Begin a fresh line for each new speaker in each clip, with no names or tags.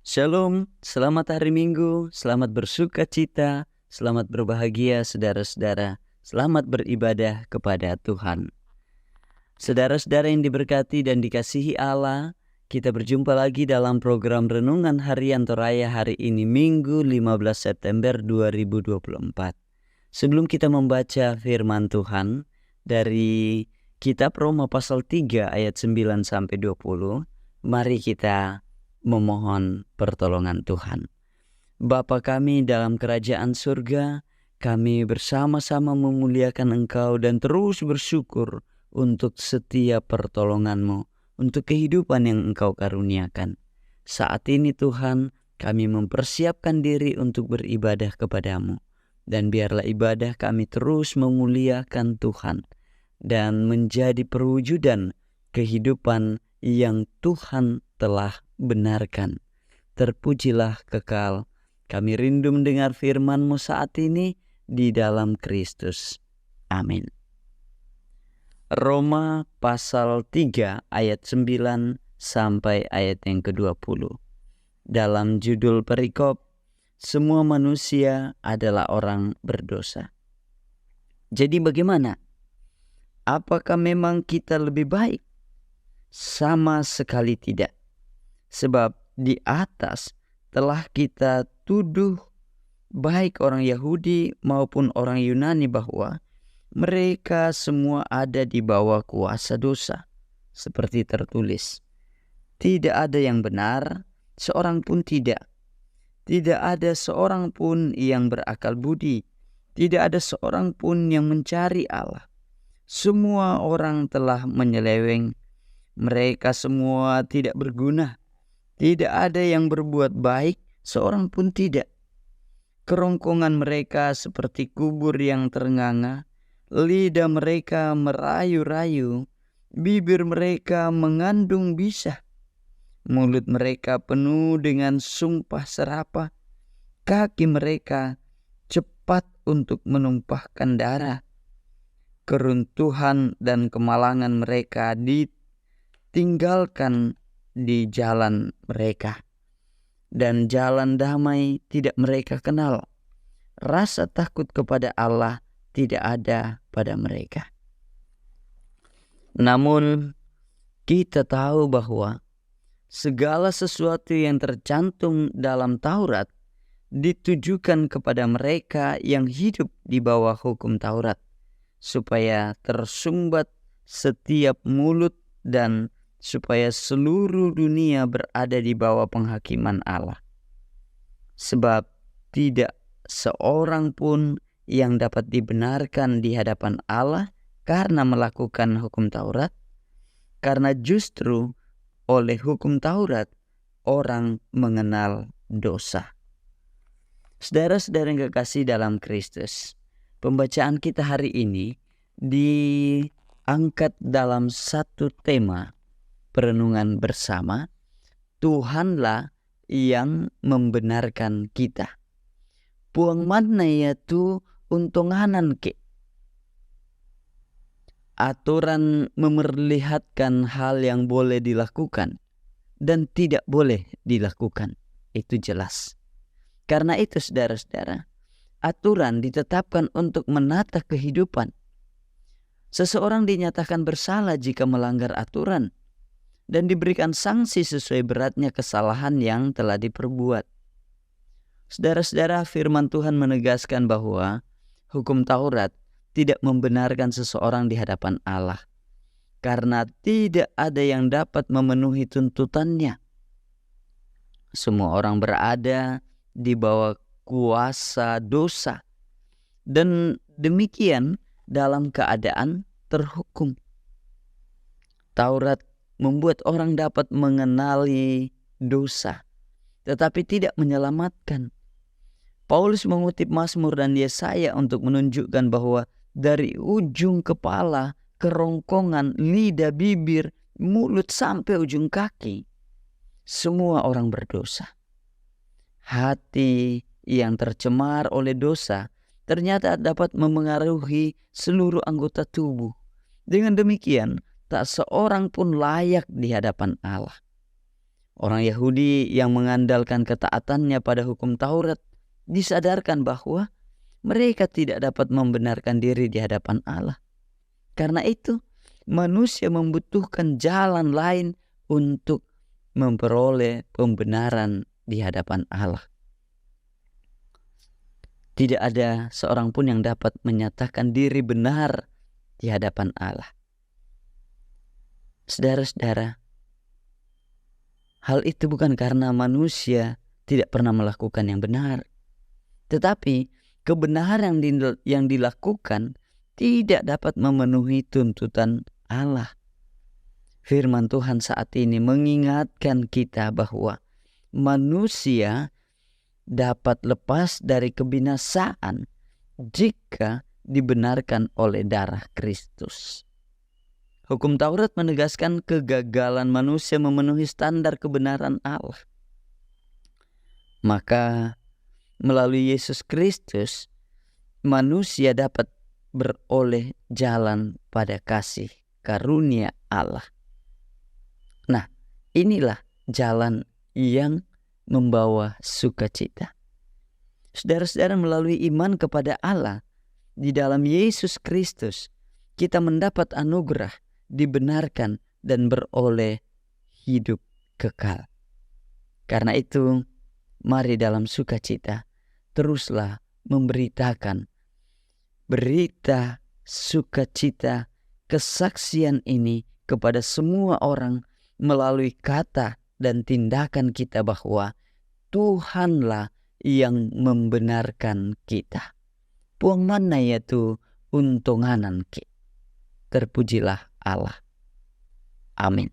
Shalom, selamat hari Minggu, selamat bersuka cita, selamat berbahagia saudara-saudara, selamat beribadah kepada Tuhan. Saudara-saudara yang diberkati dan dikasihi Allah, kita berjumpa lagi dalam program Renungan Harian Toraya hari ini Minggu 15 September 2024. Sebelum kita membaca firman Tuhan dari kitab Roma pasal 3 ayat 9 sampai 20, mari kita memohon pertolongan Tuhan. Bapa kami dalam kerajaan surga, kami bersama-sama memuliakan Engkau dan terus bersyukur untuk setiap pertolongan-Mu, untuk kehidupan yang Engkau karuniakan. Saat ini Tuhan, kami mempersiapkan diri untuk beribadah kepada-Mu. Dan biarlah ibadah kami terus memuliakan Tuhan dan menjadi perwujudan kehidupan yang Tuhan telah benarkan. Terpujilah kekal. Kami rindu mendengar firman-Mu saat ini di dalam Kristus. Amin. Roma pasal 3 ayat 9 sampai ayat yang ke-20. Dalam judul perikop, semua manusia adalah orang berdosa. Jadi bagaimana? Apakah memang kita lebih baik? Sama sekali tidak. Sebab di atas telah kita tuduh baik orang Yahudi maupun orang Yunani bahwa mereka semua ada di bawah kuasa dosa. Seperti tertulis, tidak ada yang benar, seorang pun tidak. Tidak ada seorang pun yang berakal budi. Tidak ada seorang pun yang mencari Allah. Semua orang telah menyeleweng. Mereka semua tidak berguna. Tidak ada yang berbuat baik, seorang pun tidak. Kerongkongan mereka seperti kubur yang ternganga. Lidah mereka merayu-rayu. Bibir mereka mengandung bisa. Mulut mereka penuh dengan sumpah serapah. Kaki mereka cepat untuk menumpahkan darah. Keruntuhan dan kemalangan mereka ditinggalkan di jalan mereka, dan jalan damai tidak mereka kenal. Rasa takut kepada Allah tidak ada pada mereka. Namun kita tahu bahwa segala sesuatu yang tercantum dalam Taurat ditujukan kepada mereka yang hidup di bawah hukum Taurat, supaya tersumbat setiap mulut dan supaya seluruh dunia berada di bawah penghakiman Allah. Sebab tidak seorang pun yang dapat dibenarkan di hadapan Allah karena melakukan hukum Taurat, karena justru oleh hukum Taurat orang mengenal dosa. Saudara-saudara yang kekasih dalam Kristus, pembacaan kita hari ini diangkat dalam satu tema perenungan bersama, Tuhanlah yang membenarkan kita. Puang mana ya tu untunganan ke. Aturan memperlihatkan hal yang boleh dilakukan dan tidak boleh dilakukan. Itu jelas. Karena itu saudara-saudara, aturan ditetapkan untuk menata kehidupan. Seseorang dinyatakan bersalah jika melanggar aturan dan diberikan sanksi sesuai beratnya kesalahan yang telah diperbuat. Saudara-saudara, firman Tuhan menegaskan bahwa hukum Taurat tidak membenarkan seseorang di hadapan Allah, karena tidak ada yang dapat memenuhi tuntutannya. Semua orang berada di bawah kuasa dosa, dan demikian dalam keadaan terhukum. Taurat membuat orang dapat mengenali dosa, tetapi tidak menyelamatkan. Paulus mengutip Mazmur dan Yesaya untuk menunjukkan bahwa dari ujung kepala, kerongkongan, lidah, bibir, mulut sampai ujung kaki, semua orang berdosa. Hati yang tercemar oleh dosa ternyata dapat memengaruhi seluruh anggota tubuh. Dengan demikian, tak seorang pun layak di hadapan Allah. Orang Yahudi yang mengandalkan ketaatannya pada hukum Taurat disadarkan bahwa mereka tidak dapat membenarkan diri di hadapan Allah. Karena itu, manusia membutuhkan jalan lain untuk memperoleh pembenaran di hadapan Allah. Tidak ada seorang pun yang dapat menyatakan diri benar di hadapan Allah. Saudara-saudara, hal itu bukan karena manusia tidak pernah melakukan yang benar, tetapi kebenaran yang dilakukan tidak dapat memenuhi tuntutan Allah. Firman Tuhan saat ini mengingatkan kita bahwa manusia dapat lepas dari kebinasaan jika dibenarkan oleh darah Kristus. Hukum Taurat menegaskan kegagalan manusia memenuhi standar kebenaran Allah. Maka melalui Yesus Kristus, manusia dapat beroleh jalan pada kasih karunia Allah. Nah, inilah jalan yang membawa sukacita. Saudara-saudara, melalui iman kepada Allah di dalam Yesus Kristus, kita mendapat anugerah, dibenarkan, dan beroleh hidup kekal. Karena itu, mari dalam sukacita teruslah memberitakan berita sukacita kesaksian ini kepada semua orang melalui kata dan tindakan kita bahwa Tuhanlah yang membenarkan kita. Puang mana yaitu untunganan kita. Terpujilah Allah. Amin.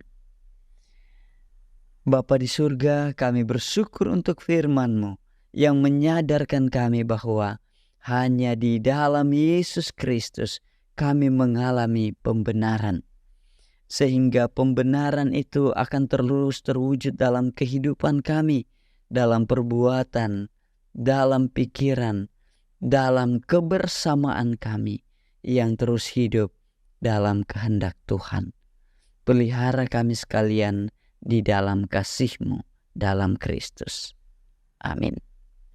Bapa di surga, kami bersyukur untuk firman-Mu yang menyadarkan kami bahwa hanya di dalam Yesus Kristus kami mengalami pembenaran. Sehingga pembenaran itu akan terus terwujud dalam kehidupan kami, dalam perbuatan, dalam pikiran, dalam kebersamaan kami yang terus hidup dalam kehendak Tuhan. Pelihara kami sekalian di dalam kasih-Mu dalam Kristus. Amin.